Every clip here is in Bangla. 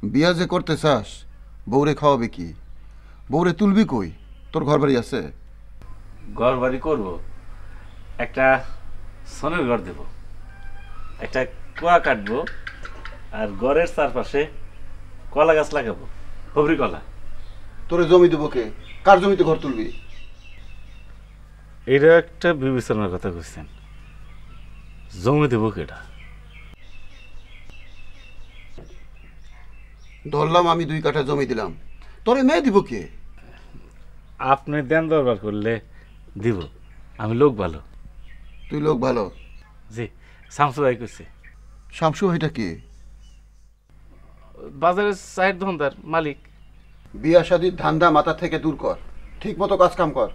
বিয়া যে করতে চাস বউরে খাওয়াবে কি? বউরে তুলবি কই? তোর ঘর বাড়ি আছে? ঘর বাড়ি করবো, একটা সনের ঘর দেব, একটা কুয়া কাটবো, আর ঘরের চারপাশে কলা গাছ লাগাবো, হবরি কলা। তোরে জমি দেবো কে? কার জমিতে ঘর তুলবি? এটা একটা বিবেচনার কথা কইছেন, জমি দেবো কেটা? ধরলাম আমি 2 কাঠা জমি দিলাম, তোরে মেয়ে দিব কে? আপনি দেন দরবার করলে দিব, আমি লোক ভালো। তুই লোক ভালো? জি, শামসু ভাই কইছে। শামসু এটা কে? বাজারের চায়ের দোকানদার মালিক। বিয়া শাদির ধান্দা মাথা থেকে দূর কর, ঠিক মতো কাজ কাম কর।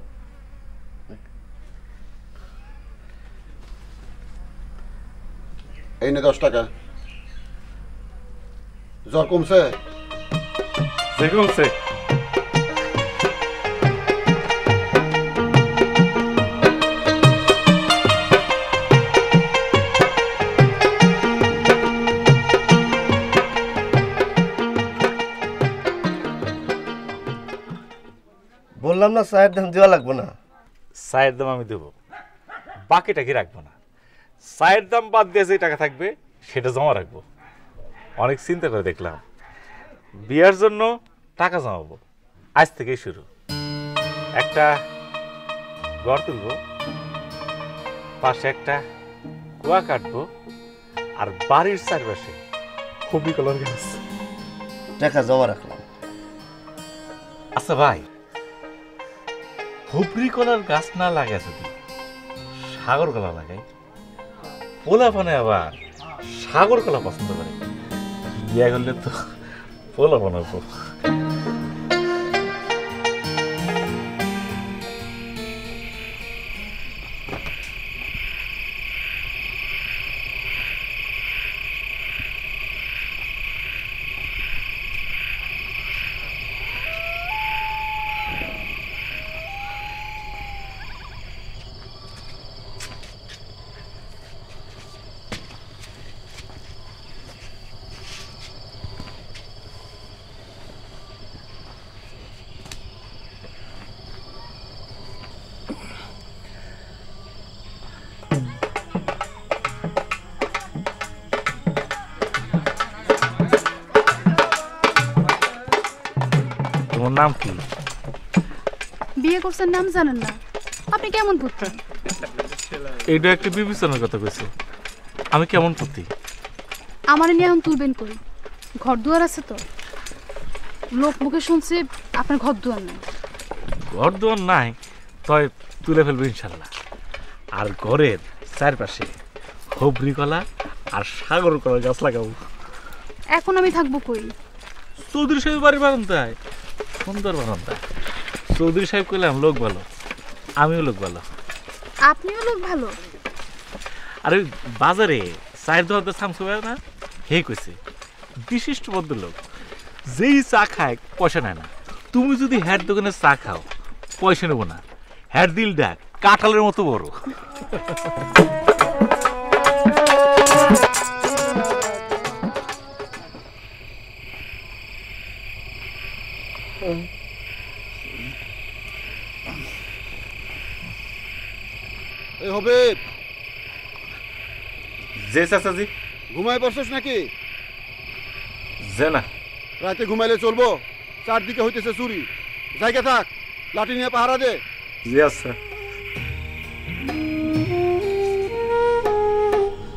এই নে 10 টাকা। জ্বর কমছে? যে কমছে। বললাম না চায়ের দাম দেওয়া লাগবে না। চায়ের দাম আমি দেবো, বাকিটা কি রাখবো না। চায়ের দাম বাদ দিয়ে যে টাকা থাকবে সেটা জমা রাখবো। অনেক চিন্তা করে দেখলাম, বিয়ার জন্য টাকা জমাবো, আজ থেকেই শুরু। একটা ঘর তুলবো, পাশে একটা কুয়া কাটবো, আর বাড়ির চারপাশে হবি কলার গাছ। টাকা জমা রাখলাম। আচ্ছা ভাই, হুবরি কলার গাছ না লাগায় যদি সাগর কলা লাগাই, পোলা পানে আবার সাগর কলা পছন্দ করে, বিয়ে করলে তো পোলা বানাবো। তোমার নাম কি? বিয়ে করছেন নাম জানেন না? আপনি কেমন পুত্র? এইটা একটা বিবেচনার কথা কইছে, আমি কেমন পুত্রি? আমার নিয়ে এখন তুলবেন কই? ঘর দুয়ার আছে তো? লোক মুখে শুনছে আপনার ঘর দুয়ার নেই। ঘর দুয়ার নাই, তয় তুলে ফেলবো ইনশাল্লাহ। আর ঘরের চারপাশে হবরি কলা আর সাগর কলা গাছ লাগাবো। এখন আমি থাকবো কই? চৌধুরী সাহেব বাড়ির বারান্দায়, সুন্দর বারান্দায়। চৌধুরী সাহেব কইলাম লোক ভালো, আমিও লোক ভালো। আপনিও লোক ভালো? আর ওই বাজারে চায়ের দোকানদার শামসু ভাই না, হে কইছে বিশিষ্ট ভদ্রলোক, যেই চা খায় পয়সা নেয় না। তুমি যদি হ্যার দোকানে চা খাও, পয়সা নেবো না। হ্যার দিল ডাক কাঁঠালের মতো বড়। এই হবে যে চাচাজি। ঘুমায় পড়ছস নাকি? যে না, রাতে ঘুমাইলে চলবো? চারদিকে হইতেছে চুরি, জায়গা থাক, লাঠি নিয়ে পাহারা দে। জি আচ্ছা।